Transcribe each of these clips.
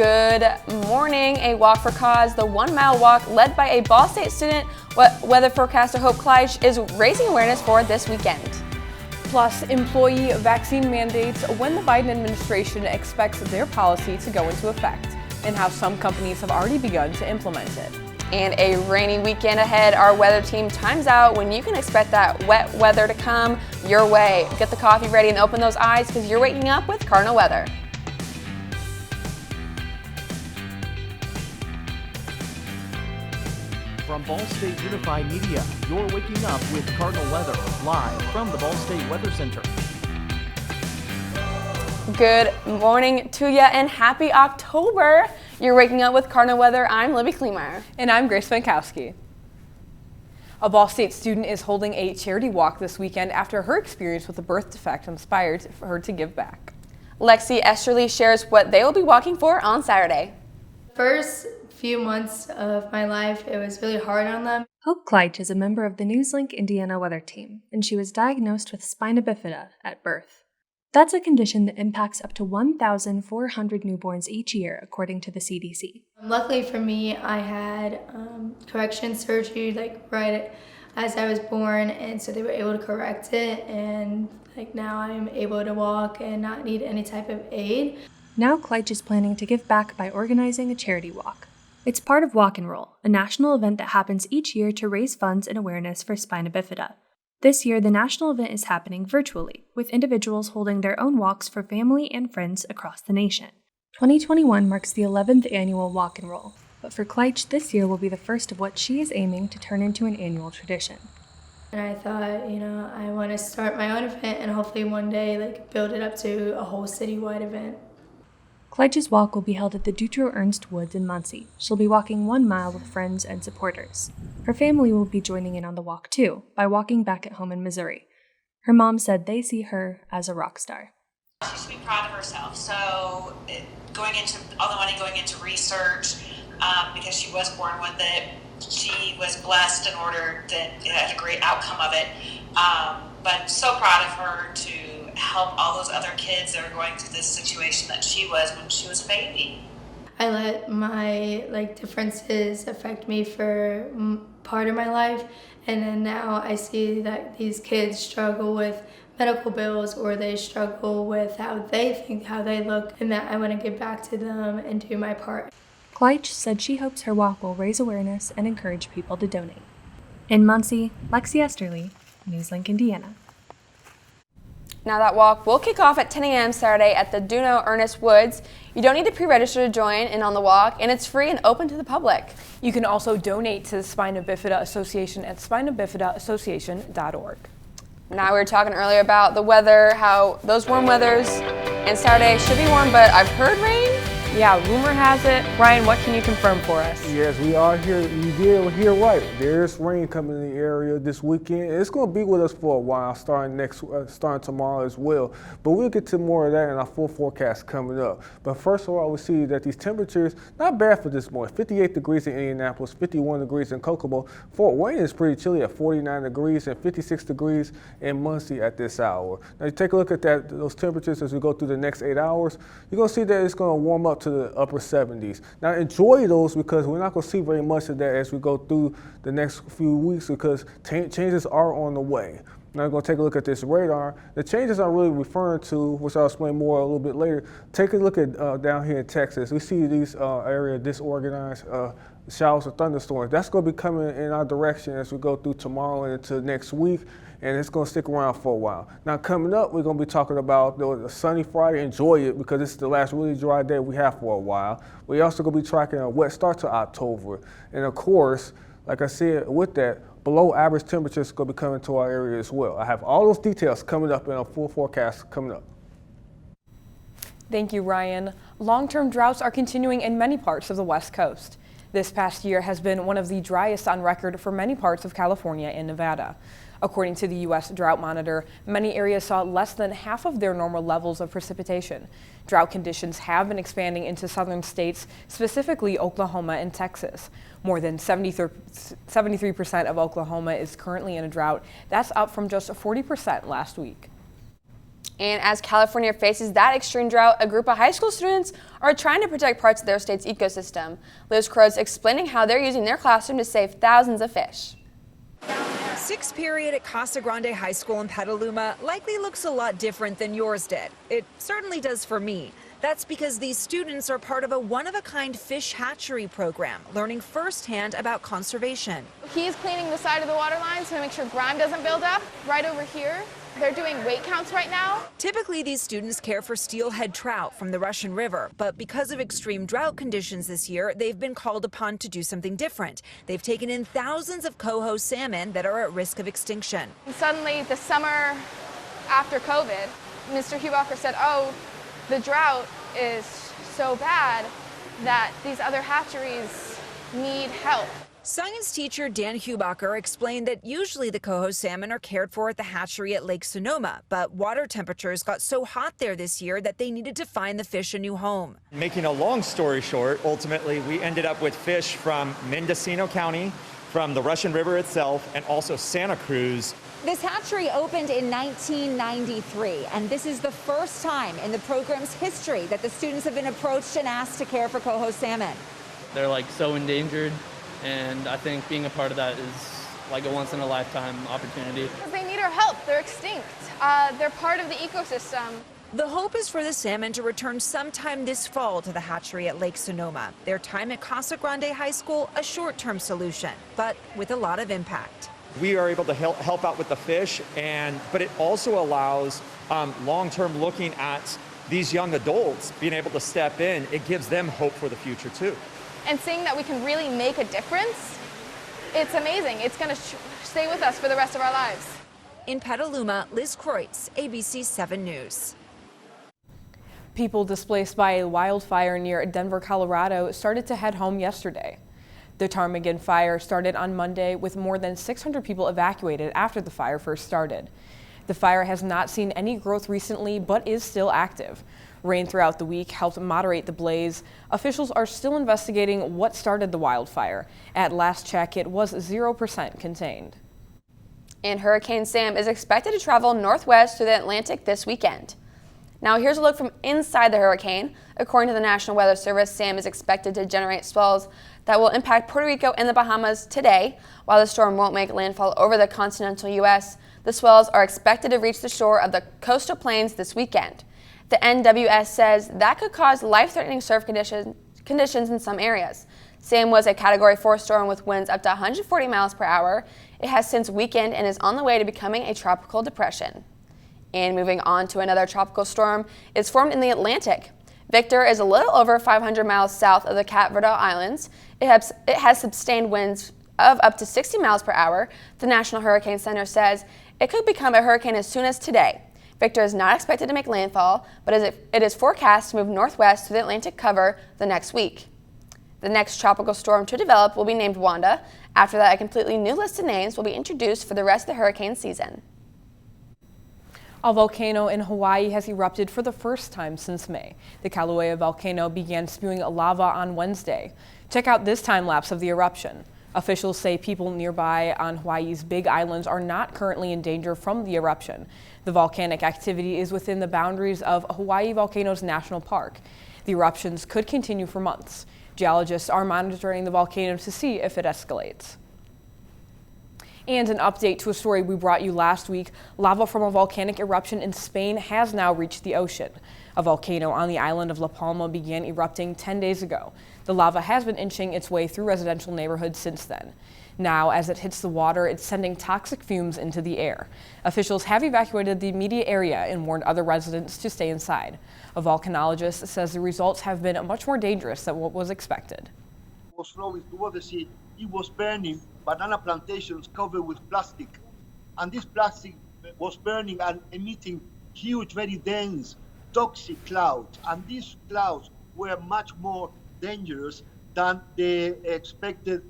Good morning. A Walk for Cause, the 1 mile walk led by a Ball State student, weather forecaster Hope Kleich is raising awareness for this weekend. Plus, employee vaccine mandates when the Biden administration expects their policy to go into effect, and how some companies have already begun to implement it. And a rainy weekend ahead. Our weather team times out when you can expect that wet weather to come your way. Get the coffee ready and open those eyes because you're waking up with Cardinal weather. From Ball State Unified Media, you're waking up with Cardinal weather, live from the Ball State Weather Center. Good morning to you and happy October. You're waking up with Cardinal weather. I'm Libby Kleemeyer. And I'm Grace Vankowski. A Ball State student is holding a charity walk this weekend after her experience with a birth defect inspired her to give back. Lexi Esterly shares what they will be walking for on Saturday. First few months of my life, it was really hard on them. Hope Kleich is a member of the NewsLink Indiana weather team, and she was diagnosed with spina bifida at birth. That's a condition that impacts up to 1,400 newborns each year, according to the CDC. Luckily for me, I had correction surgery right as I was born, and so they were able to correct it, and now I'm able to walk and not need any type of aid. Now Kleich is planning to give back by organizing a charity walk. It's part of Walk and Roll, a national event that happens each year to raise funds and awareness for spina bifida. This year, the national event is happening virtually, with individuals holding their own walks for family and friends across the nation. 2021 marks the 11th annual Walk and Roll, but for Kleich, this year will be the first of what she is aiming to turn into an annual tradition. And I thought, I want to start my own event and hopefully one day build it up to a whole citywide event. Kleich's walk will be held at the Dutro Ernst Woods in Muncie. She'll be walking 1 mile with friends and supporters. Her family will be joining in on the walk too, by walking back at home in Missouri. Her mom said they see her as a rock star. She should be proud of herself. So going into all the money going into research, because she was born with it, she was blessed in order that it had a great outcome of it. But so proud of her to help all those other kids that are going through this situation that she was when she was a baby. I let my differences affect me for part of my life, and then now I see that these kids struggle with medical bills or they struggle with how they think, how they look, and that I want to give back to them and do my part. Kleich said she hopes her walk will raise awareness and encourage people to donate. In Muncie, Lexi Esterly, NewsLink Indiana. Now that walk will kick off at 10 a.m. Saturday at the Dutro Ernst Woods. You don't need to pre-register to join in on the walk, and it's free and open to the public. You can also donate to the Spina Bifida Association at spinabifidassociation.org. Now we were talking earlier about the weather, how those warm weathers, and Saturday should be warm, but I've heard rain. Yeah, rumor has it. Ryan, what can you confirm for us? Yes, we are here. You did hear right. There's rain coming in the area this weekend. It's going to be with us for a while, starting tomorrow as well. But we'll get to more of that in our full forecast coming up. But first of all, we see that these temperatures not bad for this morning. 58 degrees in Indianapolis, 51 degrees in Kokomo. Fort Wayne is pretty chilly at 49 degrees and 56 degrees in Muncie at this hour. Now, you take a look at those temperatures as we go through the next 8 hours. You're going to see that it's going to warm up to the upper 70s. Now enjoy those because we're not going to see very much of that as we go through the next few weeks because changes are on the way. Now we're going to take a look at this radar. The changes I'm really referring to, which I'll explain more a little bit later, take a look at down here in Texas. We see these area disorganized showers or thunderstorms. That's going to be coming in our direction as we go through tomorrow and into next week. And it's going to stick around for a while. Now coming up, we're going to be talking about the sunny Friday. Enjoy it because it's the last really dry day we have for a while. We're also going to be tracking a wet start to October. And of course, like I said, with that, below average temperatures are going to be coming to our area as well. I have all those details coming up in a full forecast coming up. Thank you, Ryan. Long-term droughts are continuing in many parts of the West Coast. This past year has been one of the driest on record for many parts of California and Nevada. According to the U.S. Drought Monitor, many areas saw less than half of their normal levels of precipitation. Drought conditions have been expanding into southern states, specifically Oklahoma and Texas. More than 73% of Oklahoma is currently in a drought. That's up from just 40% last week. And as California faces that extreme drought, a group of high school students are trying to protect parts of their state's ecosystem. Liz Crow's explaining how they're using their classroom to save thousands of fish. Sixth period at Casa Grande High School in Petaluma likely looks a lot different than yours did. It certainly does for me. That's because these students are part of a one-of-a-kind fish hatchery program, learning firsthand about conservation. He's cleaning the side of the water line to make sure grime doesn't build up. Right over here, they're doing weight counts right now. Typically, these students care for steelhead trout from the Russian River, but because of extreme drought conditions this year, they've been called upon to do something different. They've taken in thousands of coho salmon that are at risk of extinction. And suddenly, the summer after COVID, Mr. Hubacher said, oh, the drought is so bad that these other hatcheries need help. Science teacher Dan Hubacher explained that usually the coho salmon are cared for at the hatchery at Lake Sonoma, but water temperatures got so hot there this year that they needed to find the fish a new home. Making a long story short, ultimately we ended up with fish from Mendocino County, from the Russian River itself, and also Santa Cruz. This hatchery opened in 1993, and this is the first time in the program's history that the students have been approached and asked to care for coho salmon. They're like so endangered, and I think being a part of that is like a once-in-a-lifetime opportunity. They need our help. They're extinct. They're part of the ecosystem. The hope is for the salmon to return sometime this fall to the hatchery at Lake Sonoma. Their time at Casa Grande High School, a short-term solution, but with a lot of impact. We are able to help out with the fish, but it also allows long-term looking at these young adults being able to step in. It gives them hope for the future too. And seeing that we can really make a difference, it's amazing. It's going to stay with us for the rest of our lives. In Petaluma, Liz Kreutz, ABC 7 News. People displaced by a wildfire near Denver, Colorado started to head home yesterday. The Ptarmigan fire started on Monday with more than 600 people evacuated after the fire first started. The fire has not seen any growth recently, but is still active. Rain throughout the week helped moderate the blaze. Officials are still investigating what started the wildfire. At last check, it was 0% contained. And Hurricane Sam is expected to travel northwest through the Atlantic this weekend. Now here's a look from inside the hurricane. According to the National Weather Service, Sam is expected to generate swells that will impact Puerto Rico and the Bahamas today. While the storm won't make landfall over the continental U.S., the swells are expected to reach the shore of the coastal plains this weekend. The NWS says that could cause life-threatening surf conditions in some areas. Sam was a Category 4 storm with winds up to 140 miles per hour. It has since weakened and is on the way to becoming a tropical depression. And moving on to another tropical storm, it's formed in the Atlantic. Victor is a little over 500 miles south of the Cape Verde Islands. It has sustained winds of up to 60 miles per hour. The National Hurricane Center says it could become a hurricane as soon as today. Victor is not expected to make landfall, but it is forecast to move northwest through the Atlantic cover the next week. The next tropical storm to develop will be named Wanda. After that, a completely new list of names will be introduced for the rest of the hurricane season. A volcano in Hawaii has erupted for the first time since May. The Kilauea volcano began spewing lava on Wednesday. Check out this time lapse of the eruption. Officials say people nearby on Hawaii's Big Islands are not currently in danger from the eruption. The volcanic activity is within the boundaries of Hawaii Volcanoes National Park. The eruptions could continue for months. Geologists are monitoring the volcano to see if it escalates. And an update to a story we brought you last week. Lava from a volcanic eruption in Spain has now reached the ocean. A volcano on the island of La Palma began erupting 10 days ago. The lava has been inching its way through residential neighborhoods since then. Now, as it hits the water, it's sending toxic fumes into the air. Officials have evacuated the immediate area and warned other residents to stay inside. A volcanologist says the results have been much more dangerous than what was expected. It was flowing toward the sea. It was burning banana plantations covered with plastic. And this plastic was burning and emitting huge, very dense, toxic clouds. And these clouds were much more dangerous than the expected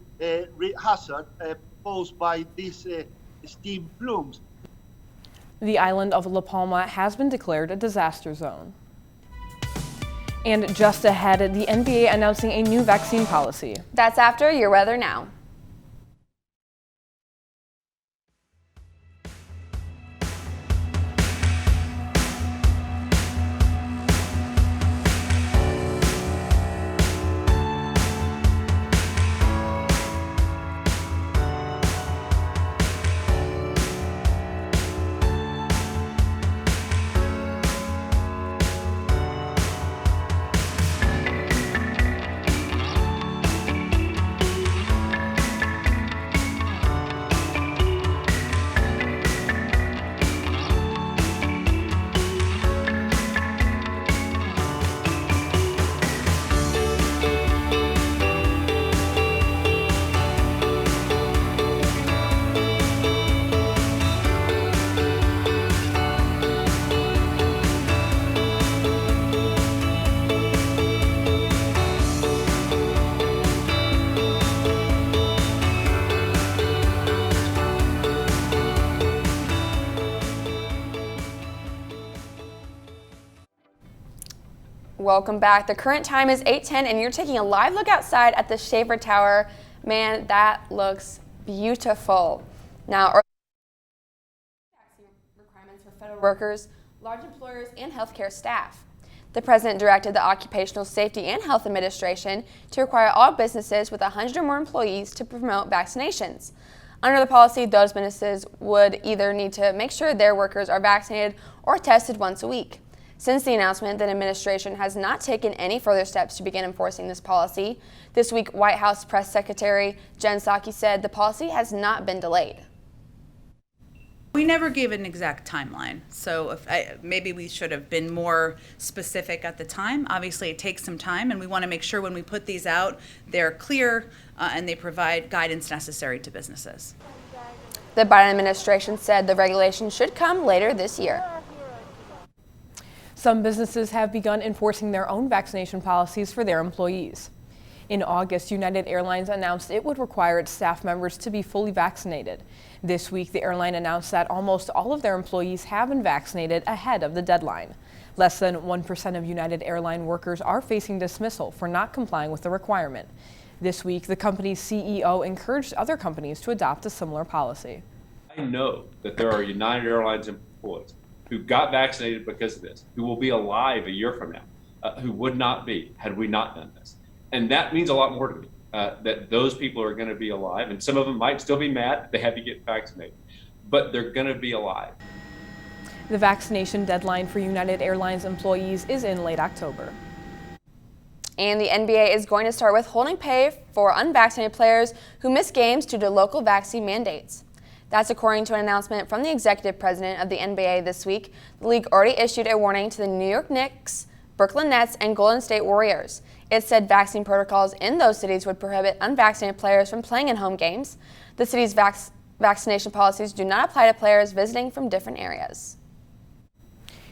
hazard posed by these steam plumes. The island of La Palma has been declared a disaster zone. And just ahead, the NBA announcing a new vaccine policy. That's after your weather now. Welcome back. The current time is 8:10 and you're taking a live look outside at the Schaefer Tower. Man, that looks beautiful. Now, requirements for federal workers, large employers, and healthcare staff. The president directed the Occupational Safety and Health Administration to require all businesses with 100 or more employees to promote vaccinations. Under the policy, those businesses would either need to make sure their workers are vaccinated or tested once a week. Since the announcement, the administration has not taken any further steps to begin enforcing this policy. This week, White House Press Secretary Jen Psaki said the policy has not been delayed. We never gave an exact timeline, so maybe we should have been more specific at the time. Obviously, it takes some time, and we want to make sure when we put these out, they're clear and they provide guidance necessary to businesses. The Biden administration said the regulation should come later this year. Some businesses have begun enforcing their own vaccination policies for their employees. In August, United Airlines announced it would require its staff members to be fully vaccinated. This week, the airline announced that almost all of their employees have been vaccinated ahead of the deadline. Less than 1% of United Airline workers are facing dismissal for not complying with the requirement. This week, the company's CEO encouraged other companies to adopt a similar policy. I know that there are United Airlines employees who got vaccinated because of this, who will be alive a year from now, who would not be had we not done this. And that means a lot more to me, that those people are going to be alive, and some of them might still be mad they had to get vaccinated, but they're going to be alive. The vaccination deadline for United Airlines employees is in late October. And the NBA is going to start withholding pay for unvaccinated players who miss games due to local vaccine mandates. That's according to an announcement from the executive president of the NBA this week. The league already issued a warning to the New York Knicks, Brooklyn Nets, and Golden State Warriors. It said vaccine protocols in those cities would prohibit unvaccinated players from playing in home games. The city's vaccination policies do not apply to players visiting from different areas.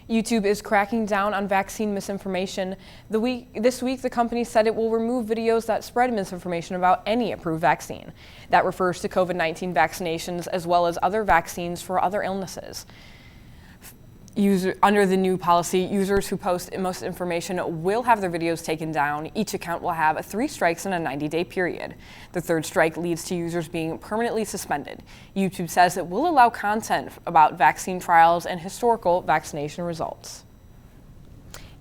YouTube is cracking down on vaccine misinformation. This week, the company said it will remove videos that spread misinformation about any approved vaccine. That refers to COVID-19 vaccinations as well as other vaccines for other illnesses. Under the new policy, users who post most information will have their videos taken down. Each account will have 3 strikes in a 90-day period. The 3rd strike leads to users being permanently suspended. YouTube says it will allow content about vaccine trials and historical vaccination results.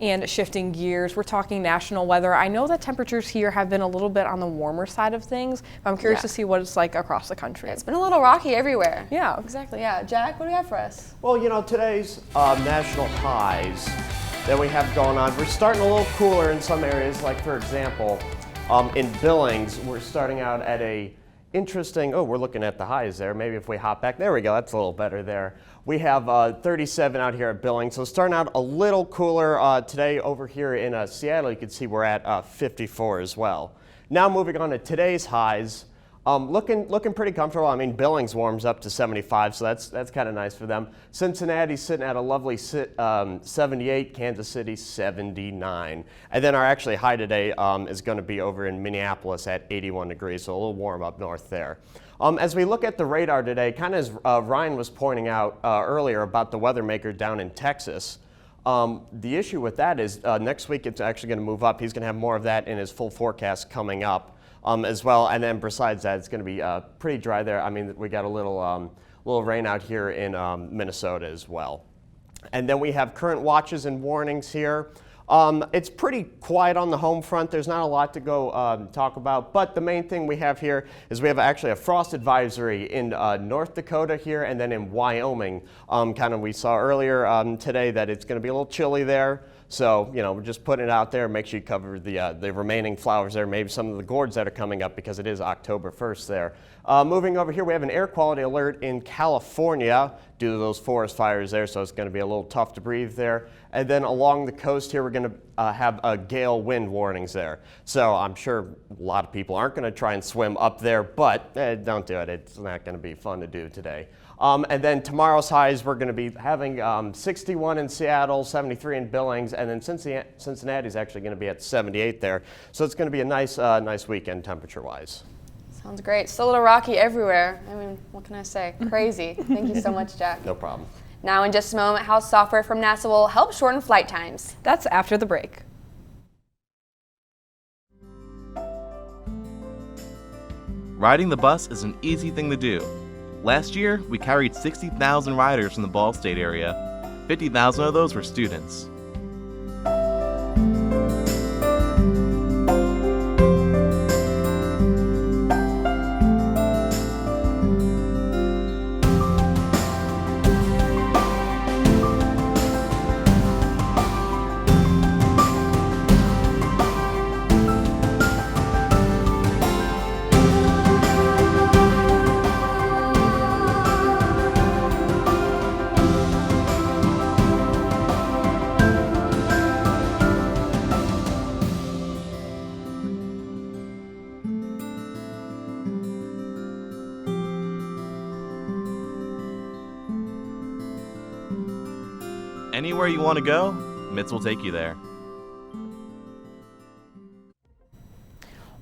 And shifting gears, we're talking national weather. I know that temperatures here have been a little bit on the warmer side of things, but I'm curious to see what it's like across the country. It's been a little rocky everywhere. Yeah. Exactly, yeah. Jack, what do you have for us? Well, you know, today's national highs that we have going on, we're starting a little cooler in some areas, like for example, in Billings, we're starting out at a interesting, we're looking at the highs there. Maybe if we hop back, there we go, that's a little better there. We have 37 out here at Billings, so starting out a little cooler today over here in Seattle. You can see we're at 54 as well. Now moving on to today's highs, looking pretty comfortable. I mean, Billings warms up to 75, so that's kind of nice for them. Cincinnati's sitting at a lovely 78, Kansas City 79. And then our actually high today is going to be over in Minneapolis at 81 degrees, so a little warm up north there. As we look at the radar today, kind of as Ryan was pointing out earlier about the weather maker down in Texas, the issue with that is next week it's actually going to move up. He's going to have more of that in his full forecast coming up as well. And then besides that, it's going to be pretty dry there. I mean, we got a little rain out here in Minnesota as well. And then we have current watches and warnings here. It's pretty quiet on the home front. There's not a lot to go talk about, but the main thing we have here is we have actually a frost advisory in North Dakota here and then in Wyoming. We saw earlier today that it's going to be a little chilly there. So, you know, we're just putting it out there. Make sure you cover the remaining flowers there, maybe some of the gourds that are coming up because it is October 1st there. Moving over here, we have an air quality alert in California due to those forest fires there, so it's going to be a little tough to breathe there. And then along the coast here, we're going to have gale wind warnings there. So I'm sure a lot of people aren't going to try and swim up there, but don't do it. It's not going to be fun to do today. And then tomorrow's highs, we're going to be having 61 in Seattle, 73 in Billings, and then Cincinnati's actually going to be at 78 there. So it's going to be a nice weekend temperature-wise. Sounds great. Still a little rocky everywhere. I mean, what can I say? Crazy. Thank you so much, Jack. No problem. Now in just a moment, how software from NASA will help shorten flight times. That's after the break. Riding the bus is an easy thing to do. Last year, we carried 60,000 riders from the Ball State area. 50,000 of those were students. Anywhere you want to go, Mitts will take you there.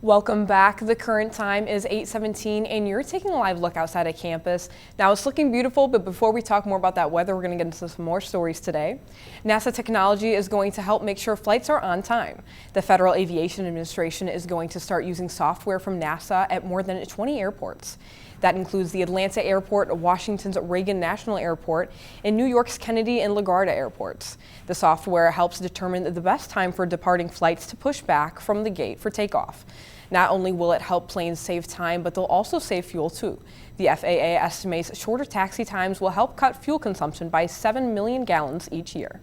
Welcome back. The current time is 8:17 and you're taking a live look outside of campus. Now it's looking beautiful, but before we talk more about that weather, we're going to get into some more stories today. NASA technology is going to help make sure flights are on time. The Federal Aviation Administration is going to start using software from NASA at more than 20 airports. That includes the Atlanta Airport, Washington's Reagan National Airport, and New York's Kennedy and LaGuardia airports. The software helps determine the best time for departing flights to push back from the gate for takeoff. Not only will it help planes save time, but they'll also save fuel too. The FAA estimates shorter taxi times will help cut fuel consumption by 7 million gallons each year.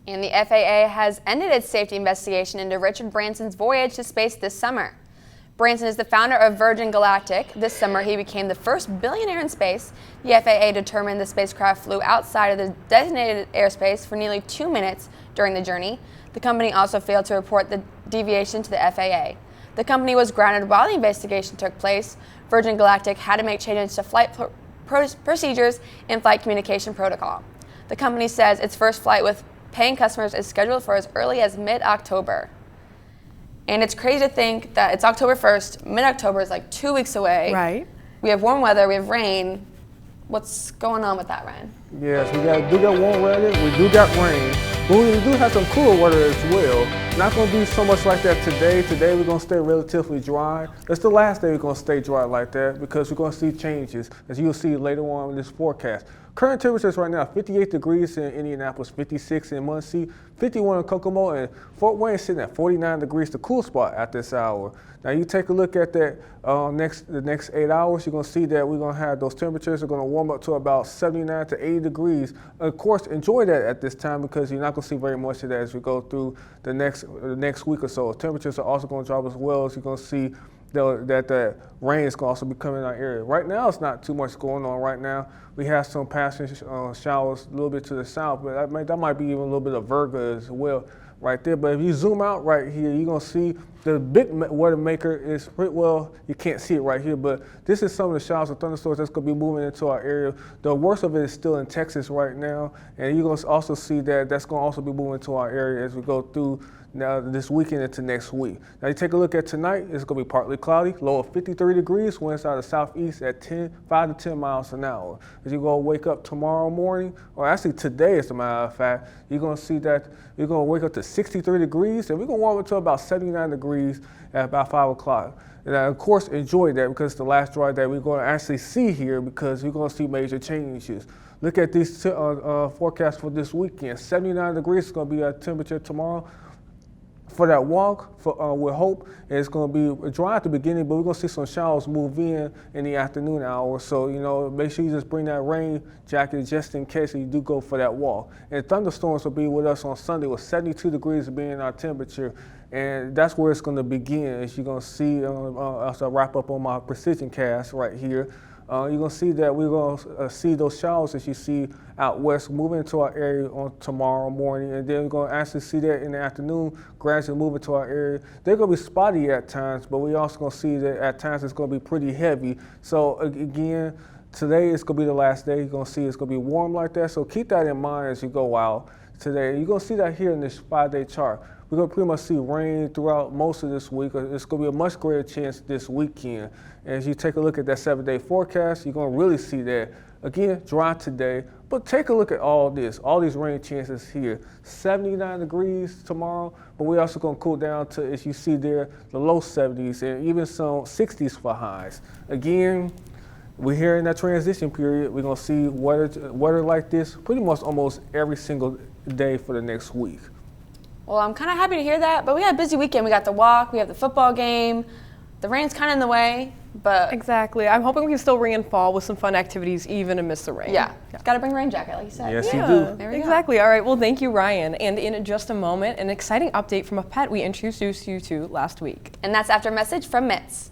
And the FAA has ended its safety investigation into Richard Branson's voyage to space this summer. Branson is the founder of Virgin Galactic. This summer, he became the first billionaire in space. The FAA determined the spacecraft flew outside of the designated airspace for nearly 2 minutes during the journey. The company also failed to report the deviation to the FAA. The company was grounded while the investigation took place. Virgin Galactic had to make changes to flight procedures and flight communication protocol. The company says its first flight with paying customers is scheduled for as early as mid-October. And it's crazy to think that it's October 1st, mid-October is like 2 weeks away. Right. We have warm weather, we have rain. What's going on with that, Ryan? Yes, we got warm weather, we do got rain, but we do have some cooler weather as well. Not going to be so much like that today. Today we're going to stay relatively dry. That's the last day we're going to stay dry like that because we're going to see changes, as you'll see later on in this forecast. Current temperatures right now, 58 degrees in Indianapolis, 56 in Muncie, 51 in Kokomo, and Fort Wayne sitting at 49 degrees, the cool spot at this hour. Now you take a look at that the next 8 hours, you're going to see that we're going to have those temperatures are going to warm up to about 79 to 80 degrees. Of course, enjoy that at this time because you're not going to see very much of that as we go through the next week or so. Temperatures are also going to drop as well, as you're going to see that the rain is going to also be coming in our area. Right now, it's not too much going on right now. We have some passing showers a little bit to the south, but that might be even a little bit of Virga as well right there. But if you zoom out right here, you're going to see the big weather maker is, well, you can't see it right here, but this is some of the showers and thunderstorms that's going to be moving into our area. The worst of it is still in Texas right now, and you're going to also see that that's going to also be moving to our area as we go through now this weekend into next week. Now you take a look at tonight, it's going to be partly cloudy, low of 53 degrees, winds out of the southeast at 5 to 10 miles an hour. As you go wake up tomorrow morning, or actually today as a matter of fact, you're going to see that you're going to wake up to 63 degrees, and we're going to warm up to about 79 degrees at about 5 o'clock. And of course, enjoy that because it's the last dry day we're going to actually see here because we're going to see major changes. Look at these forecasts for this weekend. 79 degrees is going to be our temperature tomorrow. For that walk, we hope it's going to be dry at the beginning, but we're going to see some showers move in the afternoon hours. So, make sure you just bring that rain jacket just in case you do go for that walk. And thunderstorms will be with us on Sunday with 72 degrees being our temperature. And that's where it's going to begin, as you're going to see as I wrap up on my precision cast right here. You're going to see that we're going to see those showers that you see out west moving into our area on tomorrow morning, and then we're going to actually see that in the afternoon gradually moving to our area. They're going to be spotty at times, but we're also going to see that at times it's going to be pretty heavy. So again, today is going to be the last day. You're going to see it's going to be warm like that, so keep that in mind as you go out today. You're going to see that here in this 5-day chart. We're going to pretty much see rain throughout most of this week. It's going to be a much greater chance this weekend. As you take a look at that 7-day forecast, you're going to really see that. Again, dry today, But take a look at all this, all these rain chances here. 79 degrees tomorrow, but we're also going to cool down to, as you see there, the low 70s and even some 60s for highs. Again, we're here in that transition period. We're going to see weather like this pretty much almost every single day for the next week. Well, I'm kind of happy to hear that, but we had a busy weekend. We got the walk, we have the football game. The rain's kind of in the way, but... Exactly. I'm hoping we can still ring in fall with some fun activities even amidst the rain. Yeah. Got to bring a rain jacket, like you said. Yes, you do. There we exactly. All right. Well, thank you, Ryan. And in just a moment, an exciting update from a pet we introduced you to last week. And that's after a message from Mitz.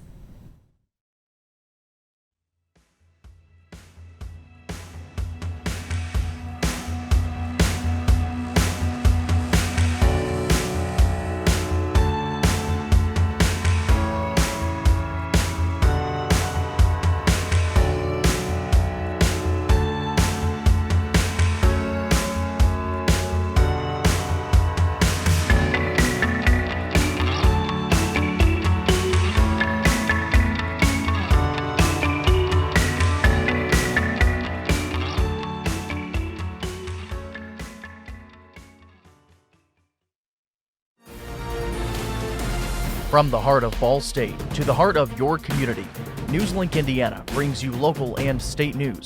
From the heart of Ball State to the heart of your community, NewsLink Indiana brings you local and state news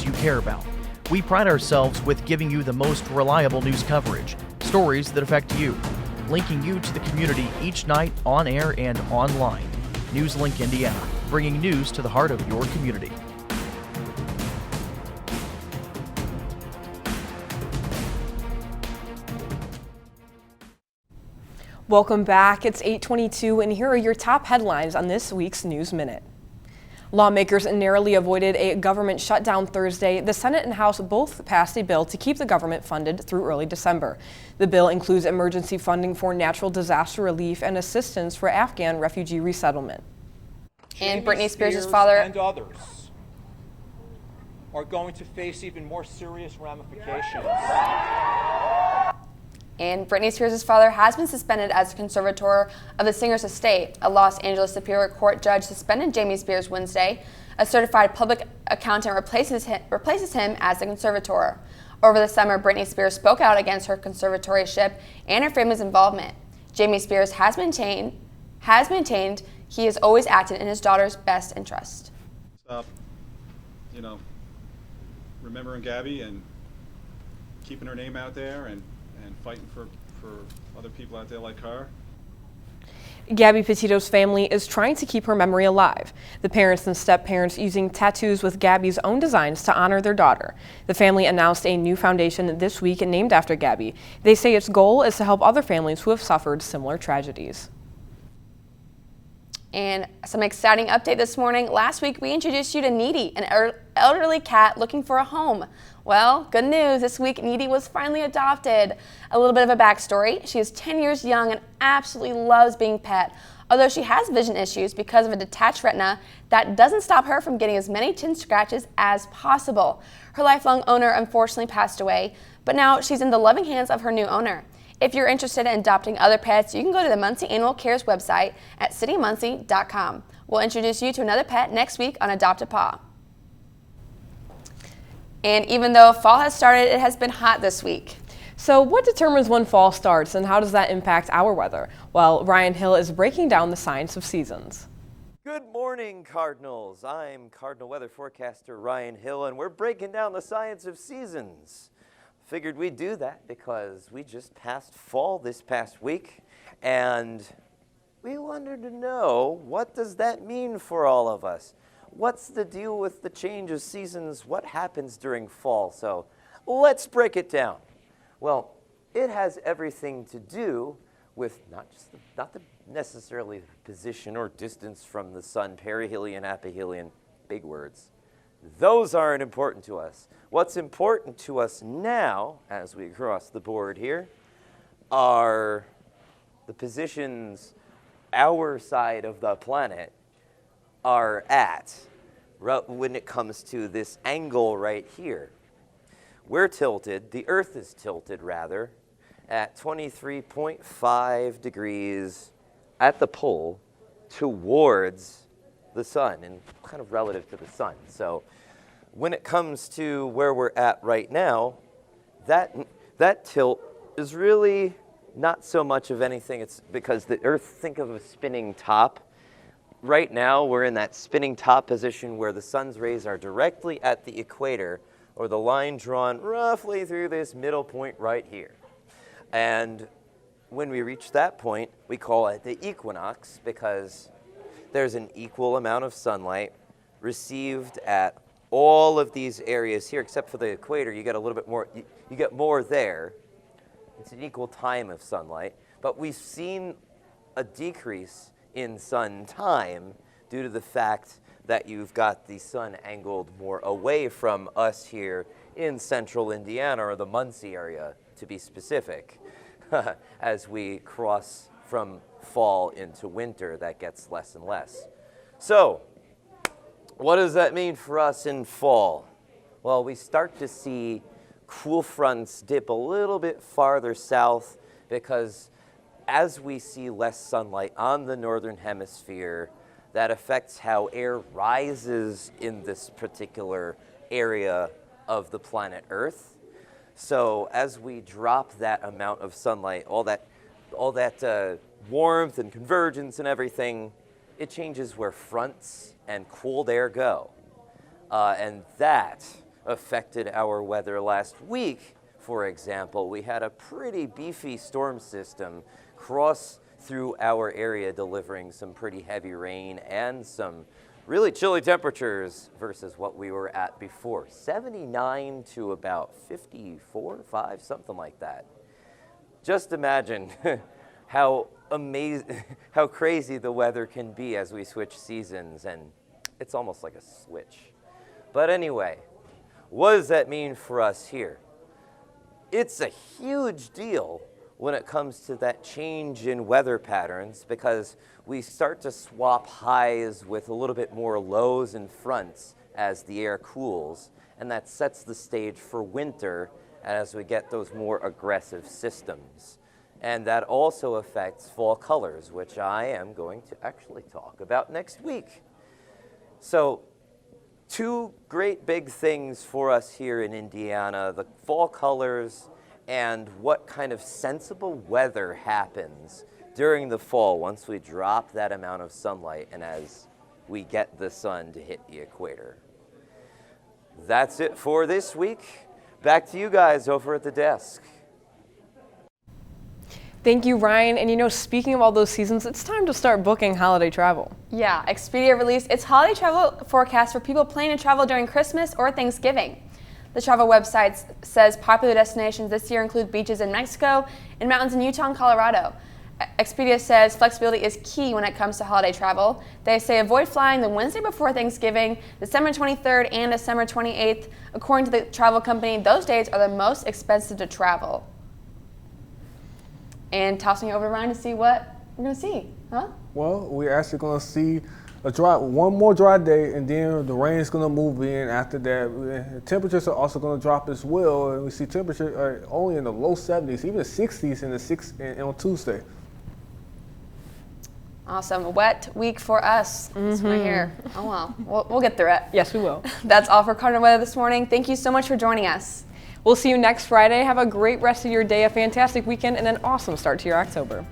you care about. We pride ourselves with giving you the most reliable news coverage, stories that affect you, linking you to the community each night on air and online. NewsLink Indiana, bringing news to the heart of your community. Welcome back. It's 8:22, and here are your top headlines on this week's News Minute. Lawmakers narrowly avoided a government shutdown Thursday. The Senate and House both passed a bill to keep the government funded through early December. The bill includes emergency funding for natural disaster relief and assistance for Afghan refugee resettlement. And Britney Spears' father and others are going to face even more serious ramifications. And Britney Spears' father has been suspended as conservator of the singer's estate. A Los Angeles Superior Court judge suspended Jamie Spears Wednesday. A certified public accountant replaces him as the conservator. Over the summer, Britney Spears spoke out against her conservatorship and her family's involvement. Jamie Spears has maintained he has always acted in his daughter's best interest. Stop, remembering Gabby and keeping her name out there and fighting for other people out there like her. Gabby Petito's family is trying to keep her memory alive. The parents and step-parents using tattoos with Gabby's own designs to honor their daughter. The family announced a new foundation this week named after Gabby. They say its goal is to help other families who have suffered similar tragedies. And some exciting update this morning. Last week, we introduced you to Needy, an elderly cat looking for a home. Well, good news. This week, Needy was finally adopted. A little bit of a backstory. She is 10 years young and absolutely loves being pet. Although she has vision issues because of a detached retina, that doesn't stop her from getting as many chin scratches as possible. Her lifelong owner unfortunately passed away, but now she's in the loving hands of her new owner. If you're interested in adopting other pets, you can go to the Muncie Animal Care's website at citymuncie.com. We'll introduce you to another pet next week on Adopt a Paw. And even though fall has started, it has been hot this week. So what determines when fall starts and how does that impact our weather? Well, Ryan Hill is breaking down the science of seasons. Good morning, Cardinals. I'm Cardinal weather forecaster Ryan Hill, and we're breaking down the science of seasons. Figured we'd do that because we just passed fall this past week, and we wanted to know, what does that mean for all of us? What's the deal with the change of seasons? What happens during fall? So let's break it down. Well, it has everything to do with not necessarily the position or distance from the sun, perihelion, aphelion, big words. Those aren't important to us. What's important to us now, as we cross the board here, are the positions our side of the planet are at when it comes to this angle right here. We're tilted, the Earth is tilted rather, at 23.5 degrees at the pole towards the sun and kind of relative to the sun. So when it comes to where we're at right now, that tilt is really not so much of anything. It's because the Earth, think of a spinning top. Right now, we're in that spinning top position where the sun's rays are directly at the equator, or the line drawn roughly through this middle point right here. And when we reach that point, we call it the equinox because there's an equal amount of sunlight received at all of these areas here, except for the equator. You get a little bit more, you get more there. It's an equal time of sunlight, but we've seen a decrease in sun time due to the fact that you've got the sun angled more away from us here in central Indiana, or the Muncie area to be specific. As we cross from fall into winter, that gets less and less. So, what does that mean for us in fall? Well, we start to see cool fronts dip a little bit farther south because as we see less sunlight on the northern hemisphere, that affects how air rises in this particular area of the planet Earth. So as we drop that amount of sunlight, all that warmth and convergence and everything, it changes where fronts and cold air go. And that affected our weather last week. For example, we had a pretty beefy storm system cross through our area, delivering some pretty heavy rain and some really chilly temperatures versus what we were at before. 79 to about 54, 5, something like that. Just imagine how crazy the weather can be as we switch seasons, and it's almost like a switch. But anyway, what does that mean for us here? It's a huge deal when it comes to that change in weather patterns because we start to swap highs with a little bit more lows and fronts as the air cools, and that sets the stage for winter as we get those more aggressive systems. And that also affects fall colors, which I am going to actually talk about next week. So, two great big things for us here in Indiana, the fall colors and what kind of sensible weather happens during the fall once we drop that amount of sunlight and as we get the sun to hit the equator. That's it for this week. Back to you guys over at the desk. Thank you, Ryan. And speaking of all those seasons, it's time to start booking holiday travel. Yeah, Expedia released its holiday travel forecast for people planning to travel during Christmas or Thanksgiving. The travel website says popular destinations this year include beaches in Mexico and mountains in Utah and Colorado. Expedia says flexibility is key when it comes to holiday travel. They say avoid flying the Wednesday before Thanksgiving, December 23rd and December 28th. According to the travel company, those dates are the most expensive to travel. And tossing it over to Ryan to see what we're going to see, huh? Well, we're actually going to see one more dry day, and then the rain is going to move in after that. The temperatures are also going to drop as well, and we see temperatures only in the low 70s, even 60s on Tuesday. Awesome. A wet week for us. It's right here. Oh, well. We'll get through it. Yes, we will. That's all for Cardinal Weather this morning. Thank you so much for joining us. We'll see you next Friday. Have a great rest of your day, a fantastic weekend, and an awesome start to your October.